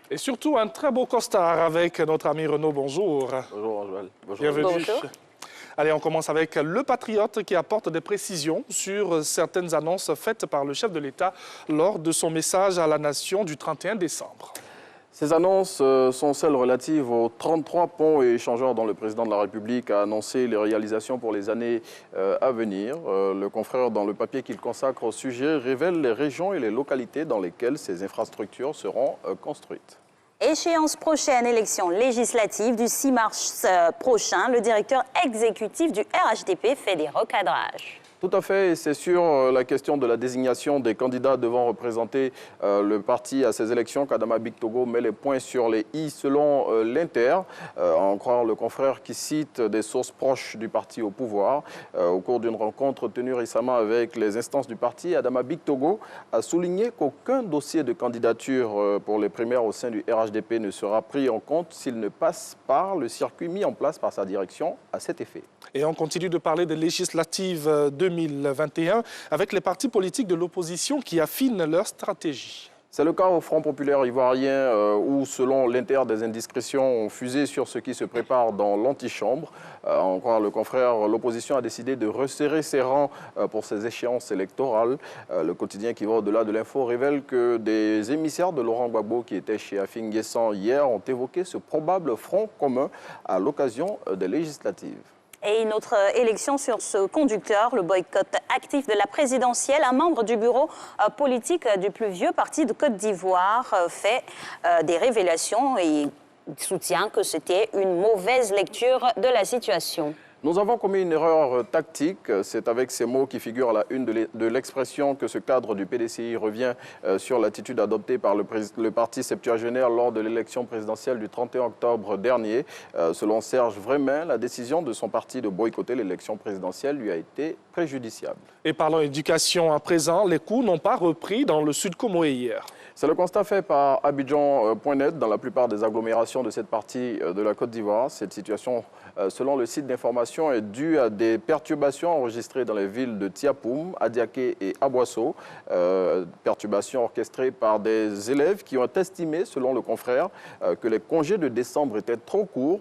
Et surtout un très beau costard avec notre ami Renaud. Bonjour. Bonjour, Joël. Bienvenue. Bonjour. Allez, on commence avec le Patriote qui apporte des précisions sur certaines annonces faites par le chef de l'État lors de son message à la nation du 31 décembre. Ces annonces sont celles relatives aux 33 ponts et échangeurs dont le président de la République a annoncé les réalisations pour les années à venir. Le confrère, dans le papier qu'il consacre au sujet, révèle les régions et les localités dans lesquelles ces infrastructures seront construites. Échéance prochaine, élection législative du 6 mars prochain. Le directeur exécutif du RHDP fait des recadrages. Tout à fait, et c'est sur la question de la désignation des candidats devant représenter le parti à ces élections qu'Adama Bictogo met les points sur les i selon l'Inter, à en croire le confrère qui cite des sources proches du parti au pouvoir. Au cours d'une rencontre tenue récemment avec les instances du parti, Adama Bictogo a souligné qu'aucun dossier de candidature pour les primaires au sein du RHDP ne sera pris en compte s'il ne passe par le circuit mis en place par sa direction à cet effet. Et on continue de parler des législatives 2021 avec les partis politiques de l'opposition qui affinent leur stratégie. C'est le cas au Front populaire ivoirien où, selon l'Inter, des indiscrétions ont fusé sur ce qui se prépare dans l'antichambre. En croire le confrère, l'opposition a décidé de resserrer ses rangs pour ces échéances électorales. Le quotidien qui va au-delà de l'info révèle que des émissaires de Laurent Gbagbo qui étaient chez Afin Guessan hier ont évoqué ce probable front commun à l'occasion des législatives. Et une autre élection sur ce conducteur, le boycott actif de la présidentielle. Un membre du bureau politique du plus vieux parti de Côte d'Ivoire fait des révélations et soutient que c'était une mauvaise lecture de la situation. Nous avons commis une erreur tactique. C'est avec ces mots qui figurent à la une de l'expression que ce cadre du PDCI revient sur l'attitude adoptée par le parti septuagénaire lors de l'élection présidentielle du 31 octobre dernier. Selon Serge Vremin, la décision de son parti de boycotter l'élection présidentielle lui a été préjudiciable. Et parlons éducation à présent, les cours n'ont pas repris dans le Sud Comoé hier. C'est le constat fait par Abidjan.net dans la plupart des agglomérations de cette partie de la Côte d'Ivoire. Cette situation, selon le site d'information, est due à des perturbations enregistrées dans les villes de Tiapoum, Adiaké et Aboasso. Perturbations orchestrées par des élèves qui ont estimé, selon le confrère, que les congés de décembre étaient trop courts.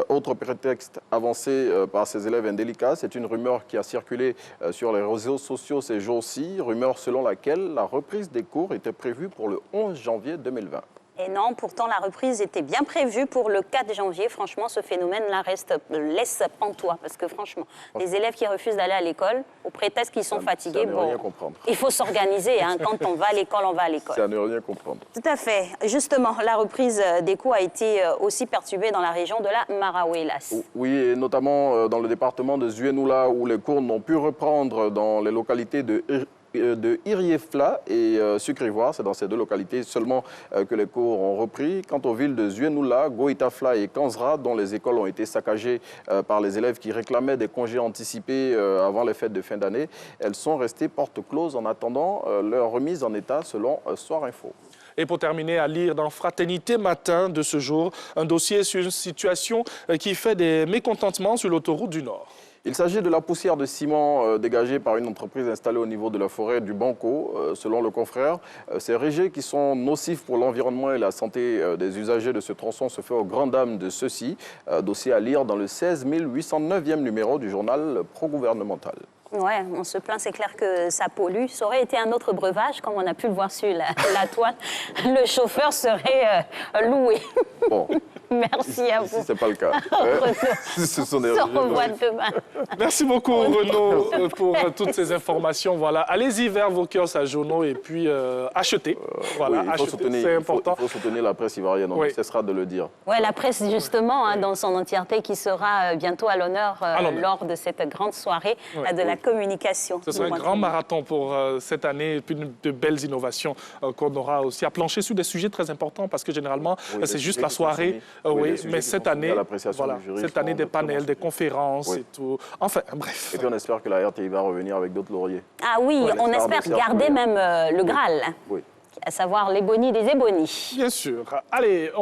Autre prétexte avancé par ces élèves indélicats, c'est une rumeur qui a circulé sur les réseaux sociaux ces jours-ci, rumeur selon laquelle la reprise des cours était prévue pour le 11 janvier 2020. Et non, pourtant la reprise était bien prévue pour le 4 janvier. Franchement, ce phénomène-là laisse pantois. Parce que franchement, les élèves qui refusent d'aller à l'école, au prétexte qu'ils sont fatigués, bon, il faut s'organiser. Hein. Quand on va à l'école, on va à l'école. C'est à ne rien comprendre. Tout à fait. Justement, la reprise des cours a été aussi perturbée dans la région de la Maraouélas. Oui, et notamment dans le département de Zuenoula, où les cours n'ont pu reprendre dans les localités de Iriefla et Sucrivoire. C'est dans ces deux localités seulement que les cours ont repris. Quant aux villes de Zuenoula, Goïtafla et Kanzra, dont les écoles ont été saccagées par les élèves qui réclamaient des congés anticipés avant les fêtes de fin d'année, elles sont restées porte close en attendant leur remise en état selon Soir Info. Et pour terminer, à lire dans Fraternité Matin de ce jour, un dossier sur une situation qui fait des mécontentements sur l'autoroute du Nord. Il s'agit de la poussière de ciment dégagée par une entreprise installée au niveau de la forêt du Banco. Selon le confrère, ces rejets qui sont nocifs pour l'environnement et la santé des usagers de ce tronçon se fait aux grandes dames de ceux-ci. Dossier à lire dans le 16 809e numéro du journal pro-gouvernemental. Ouais, on se plaint, c'est clair que ça pollue. Ça aurait été un autre breuvage, comme on a pu le voir sur la toile. Le chauffeur serait loué. Bon. Merci à vous. Si ce n'est pas le cas. Ce sont des revoit demain. Merci beaucoup, Renaud, pour toutes ces informations. Voilà. Allez-y vers vos kiosques à journaux et puis achetez. Voilà, oui, c'est important. Il faut soutenir la presse ivoirienne, on cessera de le dire. Oui, la presse, justement, hein, dans son entièreté, qui sera bientôt à l'honneur lors de cette grande soirée de la communication. Ce sera un grand marathon pour cette année et puis de belles innovations qu'on aura aussi à plancher sur des sujets très importants parce que généralement, c'est juste la soirée. Oui, mais cette année, voilà, cette année des panels, des conférences et tout. Enfin, bref. Et puis on espère que la RTI va revenir avec d'autres lauriers. Ah oui, on espère garder même le Graal, à savoir l'ébony des ébonies. Bien sûr. Allez,